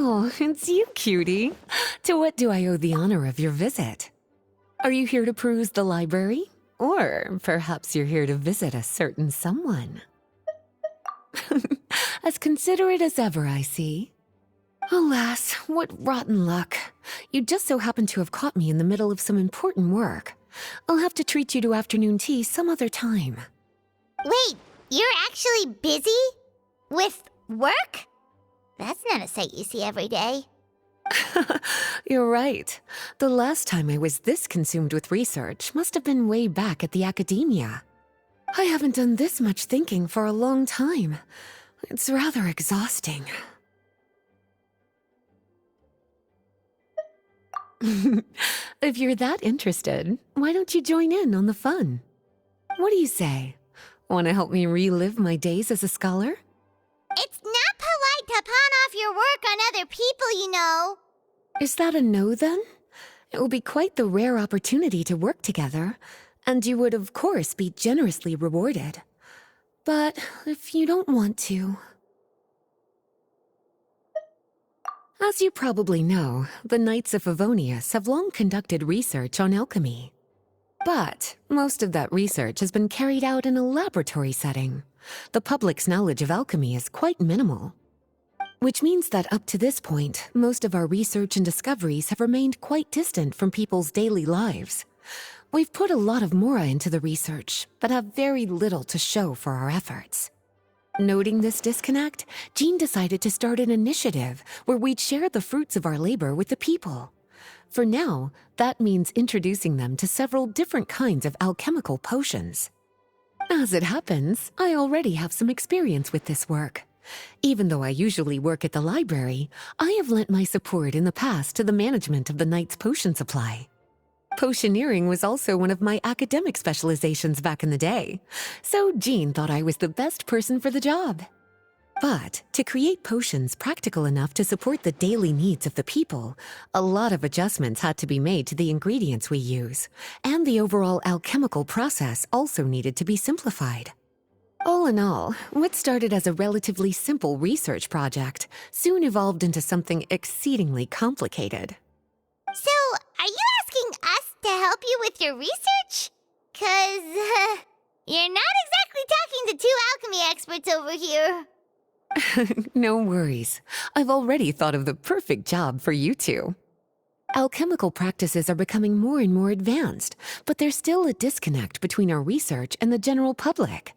Oh, it's you, cutie. To what do I owe the honor of your visit? Are you here to peruse the library? Or perhaps you're here to visit a certain someone? As considerate as ever, I see. Alas, what rotten luck. You just so happen to have caught me in the middle of some important work. I'll have to treat you to afternoon tea some other time. Wait, you're actually busy? With work? That's not a sight you see every day. You're right. The last time I was this consumed with research must have been way back at the academia. I haven't done this much thinking for a long time. It's rather exhausting. If you're that interested, why don't you join in on the fun? What do you say? Want to help me relive my days as a scholar? It's not polite to pawn off your work on other people, you know. Is that a no, then? It will be quite the rare opportunity to work together, and you would, of course, be generously rewarded. But if you don't want to... As you probably know, the Knights of Favonius have long conducted research on alchemy. But most of that research has been carried out in a laboratory setting. The public's knowledge of alchemy is quite minimal. Which means that up to this point, most of our research and discoveries have remained quite distant from people's daily lives. We've put a lot of mora into the research, but have very little to show for our efforts. Noting this disconnect, Jean decided to start an initiative where we'd share the fruits of our labor with the people. For now, that means introducing them to several different kinds of alchemical potions. As it happens, I already have some experience with this work. Even though I usually work at the library, I have lent my support in the past to the management of the Knight's potion supply. Potioneering was also one of my academic specializations back in the day, so Jean thought I was the best person for the job. But to create potions practical enough to support the daily needs of the people, a lot of adjustments had to be made to the ingredients we use, and the overall alchemical process also needed to be simplified. All in all, what started as a relatively simple research project soon evolved into something exceedingly complicated. So, are you asking us to help you with your research? 'Cause, you're not exactly talking to two alchemy experts over here. No worries. I've already thought of the perfect job for you two. Alchemical practices are becoming more and more advanced, but there's still a disconnect between our research and the general public.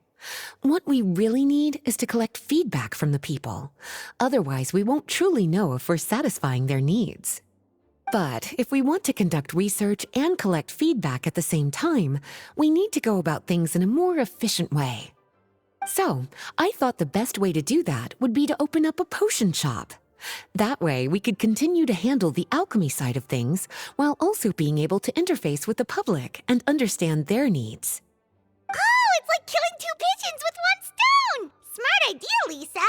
What we really need is to collect feedback from the people. Otherwise, we won't truly know if we're satisfying their needs. But if we want to conduct research and collect feedback at the same time, we need to go about things in a more efficient way. So, I thought the best way to do that would be to open up a potion shop. That way, we could continue to handle the alchemy side of things while also being able to interface with the public and understand their needs. Oh, it's like killing two pigeons with one stone! Smart idea, Lisa!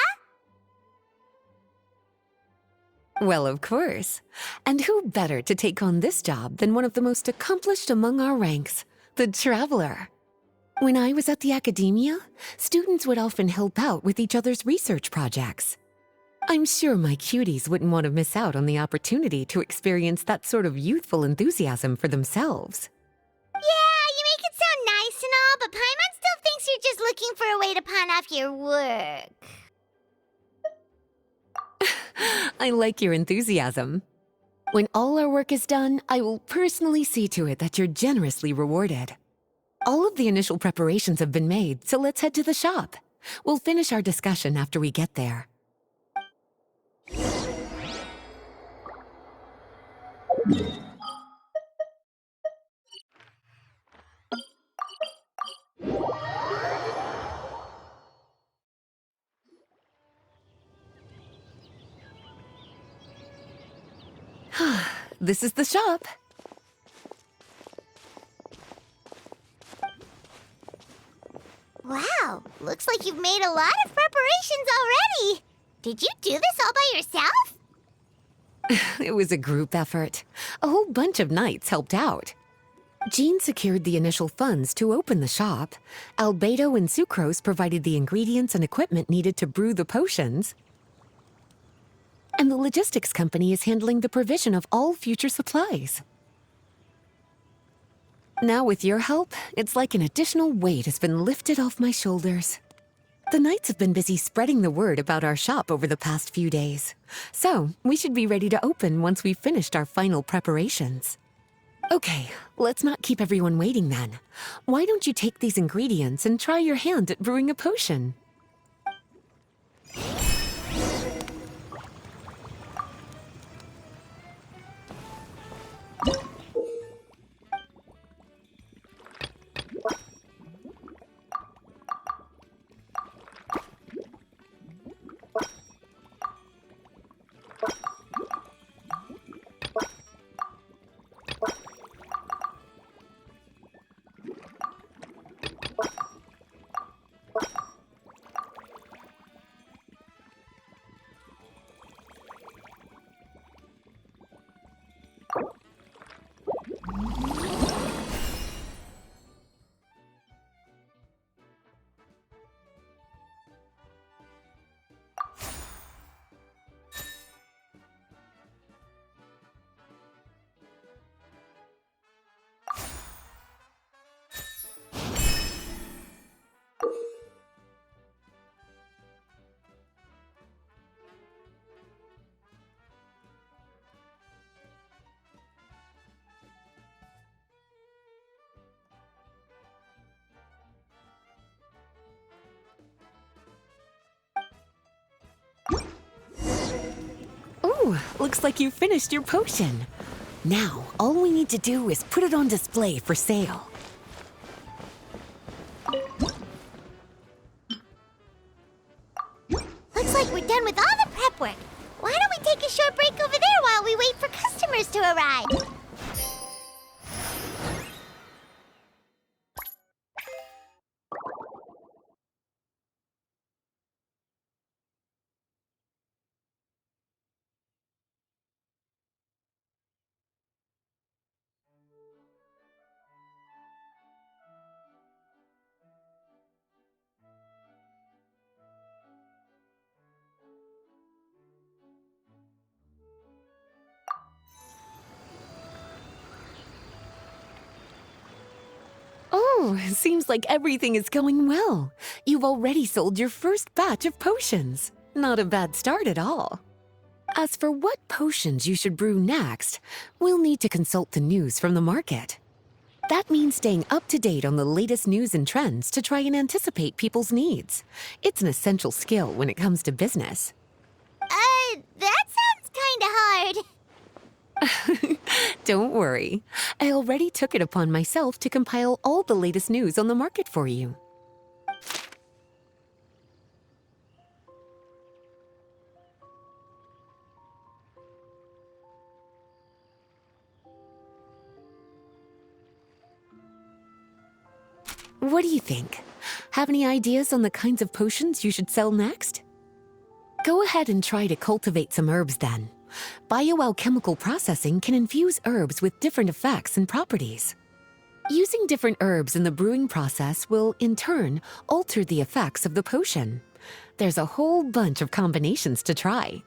Well, of course. And who better to take on this job than one of the most accomplished among our ranks, the Traveler? When I was at the academia, students would often help out with each other's research projects. I'm sure my cuties wouldn't want to miss out on the opportunity to experience that sort of youthful enthusiasm for themselves. Yeah, you make it sound nice and all, but Paimon still thinks you're just looking for a way to pawn off your work. I like your enthusiasm. When all our work is done, I will personally see to it that you're generously rewarded. All of the initial preparations have been made, so let's head to the shop. We'll finish our discussion after we get there. This is the shop. Wow, looks like you've made a lot of preparations already. Did you do this all by yourself? It was a group effort. A whole bunch of knights helped out. Jean secured the initial funds to open the shop. Albedo and Sucrose provided the ingredients and equipment needed to brew the potions. and the logistics company is handling the provision of all future supplies. Now with your help, it's like an additional weight has been lifted off my shoulders. The Knights have been busy spreading the word about our shop over the past few days, so we should be ready to open once we've finished our final preparations. Okay, let's not keep everyone waiting then. Why don't you take these ingredients and try your hand at brewing a potion? Ooh, looks like you finished your potion. Now, all we need to do is put it on display for sale. Looks like we're done with all the prep work. Why don't we take a short break over there while we wait for customers to arrive? Oh, seems like everything is going well. You've already sold your first batch of potions. Not a bad start at all. As for what potions you should brew next, we'll need to consult the news from the market. That means staying up to date on the latest news and trends to try and anticipate people's needs. It's an essential skill when it comes to business. That sounds kinda hard. Don't worry. I already took it upon myself to compile all the latest news on the market for you. What do you think? Have any ideas on the kinds of potions you should sell next? Go ahead and try to cultivate some herbs then. Bioalchemical processing can infuse herbs with different effects and properties. Using different herbs in the brewing process will, in turn, alter the effects of the potion. There's a whole bunch of combinations to try.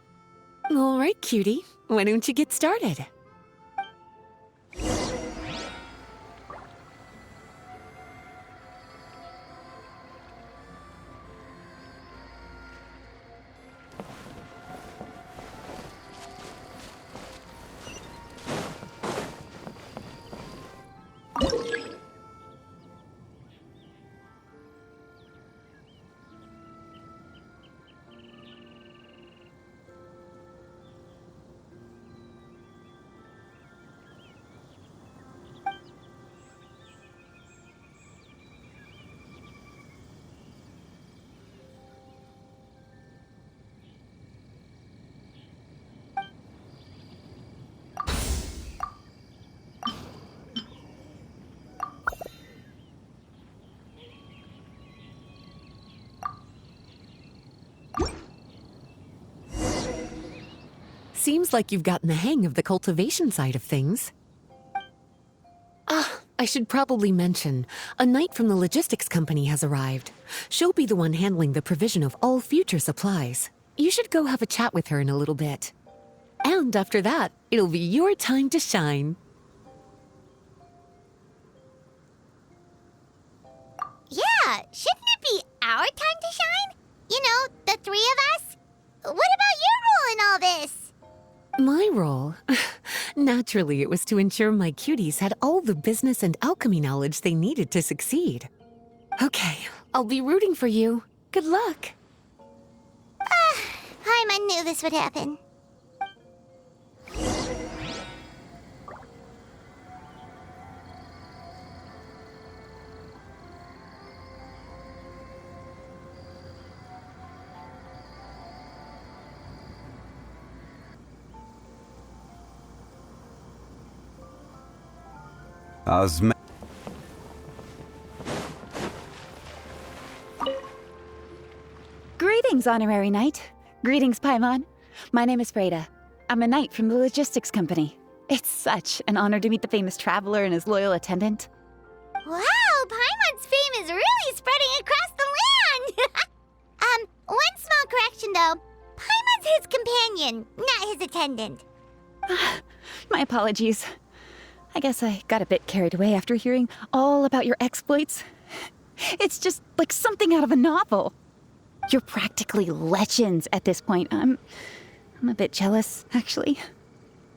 All right, cutie, why don't you get started? Seems like you've gotten the hang of the cultivation side of things. I should probably mention, a knight from the logistics company has arrived. She'll be the one handling the provision of all future supplies. You should go have a chat with her in a little bit. And after that, it'll be your time to shine. Yeah, shouldn't it be our time to shine? You know, the three of us? What about your role in all this? My role? Naturally, it was to ensure my cuties had all the business and alchemy knowledge they needed to succeed. Okay, I'll be rooting for you. Good luck. Paimon knew this would happen. Greetings, Honorary Knight. Greetings, Paimon. My name is Freda. I'm a knight from the logistics company. It's such an honor to meet the famous traveler and his loyal attendant. Wow, Paimon's fame is really spreading across the land! One small correction though. Paimon's his companion, not his attendant. My apologies. I guess I got a bit carried away after hearing all about your exploits. It's just like something out of a novel. You're practically legends at this point. I'm a bit jealous, actually.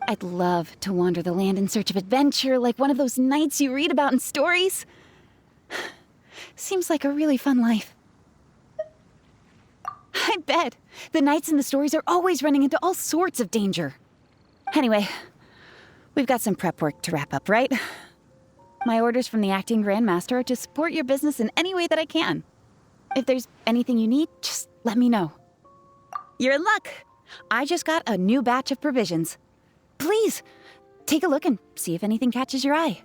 I'd love to wander the land in search of adventure like one of those knights you read about in stories. Seems like a really fun life. I bet. The knights in the stories are always running into all sorts of danger. Anyway, we've got some prep work to wrap up, right? My orders from the acting Grand Master are to support your business in any way that I can. If there's anything you need, just let me know. You're in luck. I just got a new batch of provisions. Please, take a look and see if anything catches your eye.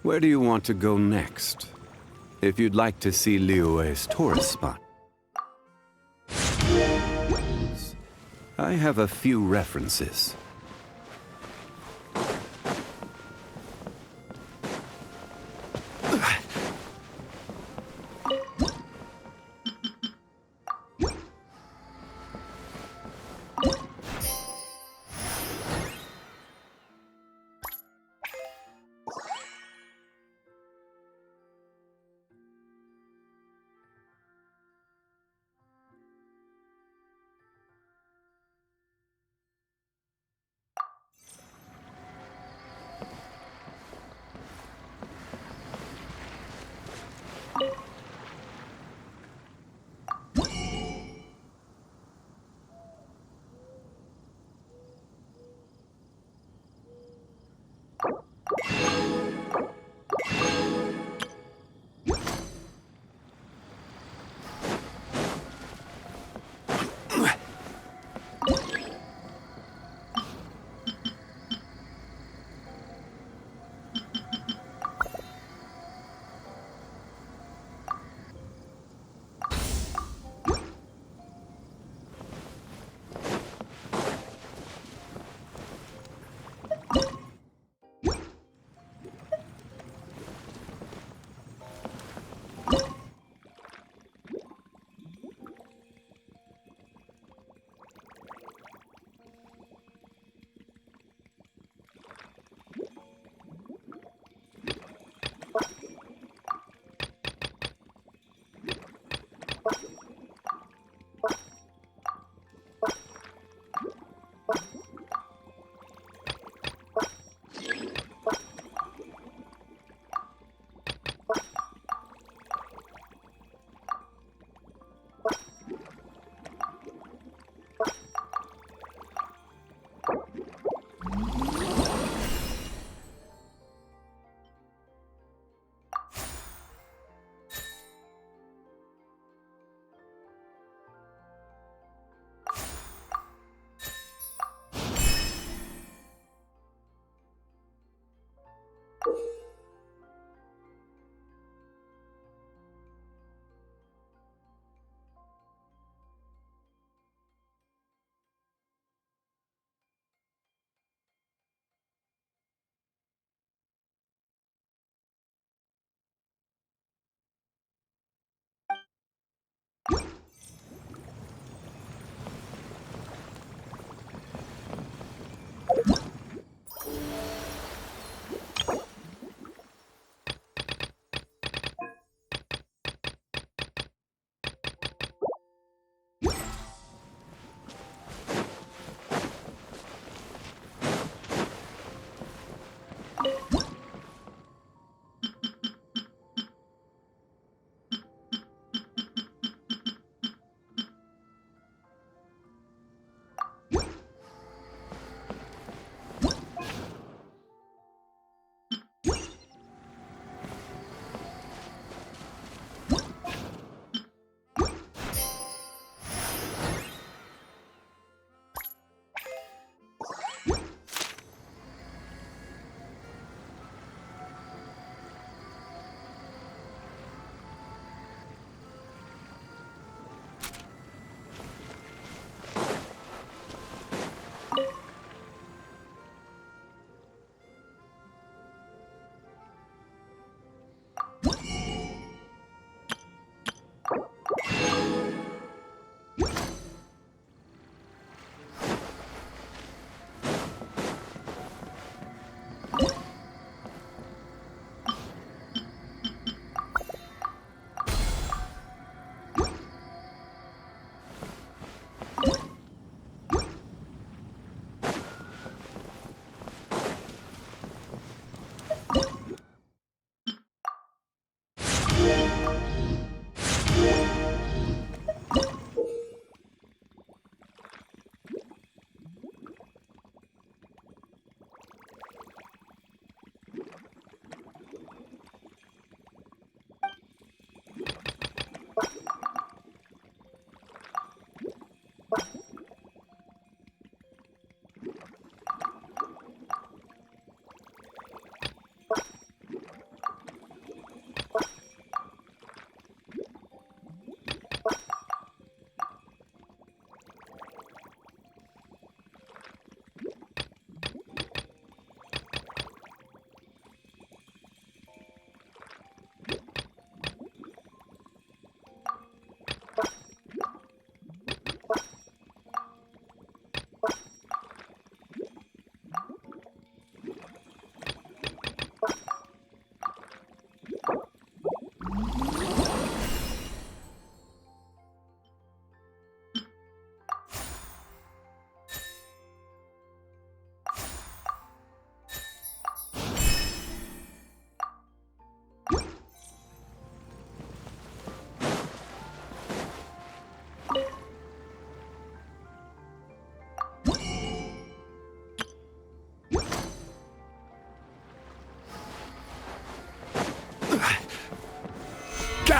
Where do you want to go next? If you'd like to see Liyue's tourist spot, I have a few references.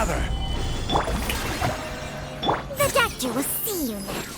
together! The doctor will see you now.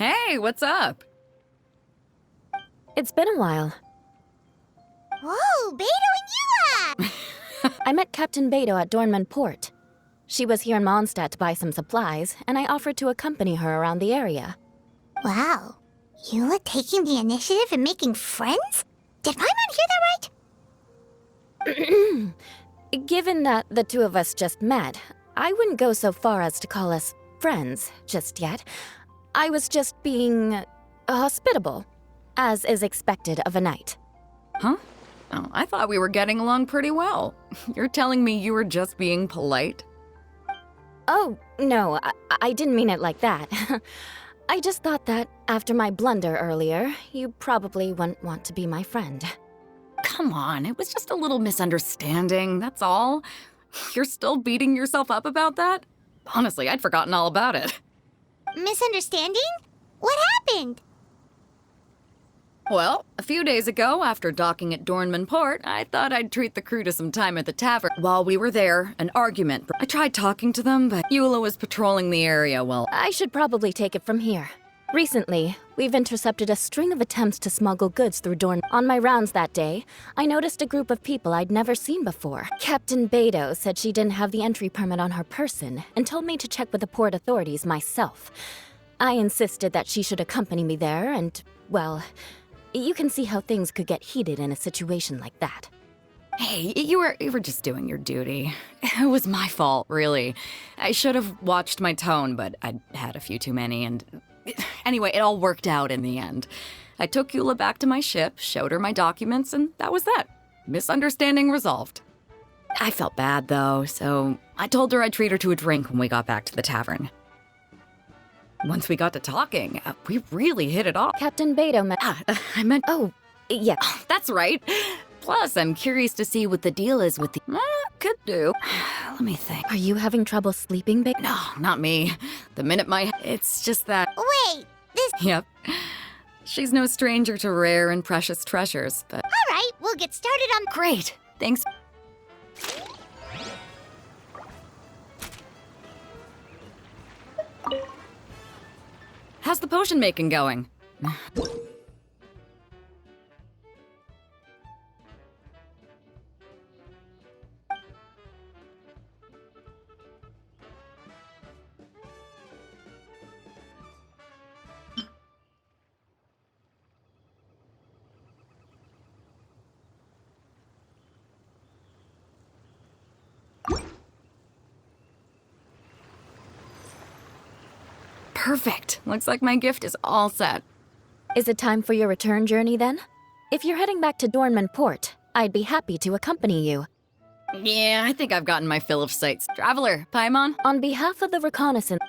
Hey, what's up? It's been a while. Whoa, Beto and Eula! I met Captain Beto at Dornman Port. She was here in Mondstadt to buy some supplies, and I offered to accompany her around the area. Wow. Eula taking the initiative and making friends? Did Paimon hear that right? Given that the two of us just met, I wouldn't go so far as to call us friends just yet. I was just being hospitable, as is expected of a knight. Huh? Oh, I thought we were getting along pretty well. You're telling me you were just being polite? Oh, no, I didn't mean it like that. I just thought that after my blunder earlier, you probably wouldn't want to be my friend. Come on, it was just a little misunderstanding, that's all. You're still beating yourself up about that? Honestly, I'd forgotten all about it. Misunderstanding? What happened? Well, a few days ago, after docking at Dornman Port, I thought I'd treat the crew to some time at the tavern. While we were there, an argument. I tried talking to them, but Eula was patrolling the area while I should probably take it from here. Recently, we've intercepted a string of attempts to smuggle goods through Dorn. On my rounds that day, I noticed a group of people I'd never seen before. Captain Beto said she didn't have the entry permit on her person and told me to check with the port authorities myself. I insisted that she should accompany me there, and, well, you can see how things could get heated in a situation like that. Hey, you were just doing your duty. It was my fault, really. I should have watched my tone, but I'd had a few too many, and anyway, it all worked out in the end. I took Eula back to my ship, showed her my documents, and that was that. Misunderstanding resolved. I felt bad, though, so I told her I'd treat her to a drink when we got back to the tavern. Once we got to talking, we really hit it off. Captain Beto I meant... Oh, yeah. That's right. Plus, I'm curious to see what the deal is with the... could do. Let me think. Are you having trouble sleeping, Beto? No, not me. The minute my... It's just that... Wait, this... Yep. She's no stranger to rare and precious treasures, but... Alright, we'll get started on... Great. Thanks. How's the potion making going? Perfect. Looks like my gift is all set. Is it time for your return journey then? If you're heading back to Dornman Port, I'd be happy to accompany you. Yeah, I think I've gotten my fill of sights. Traveler, Paimon? On behalf of the reconnaissance...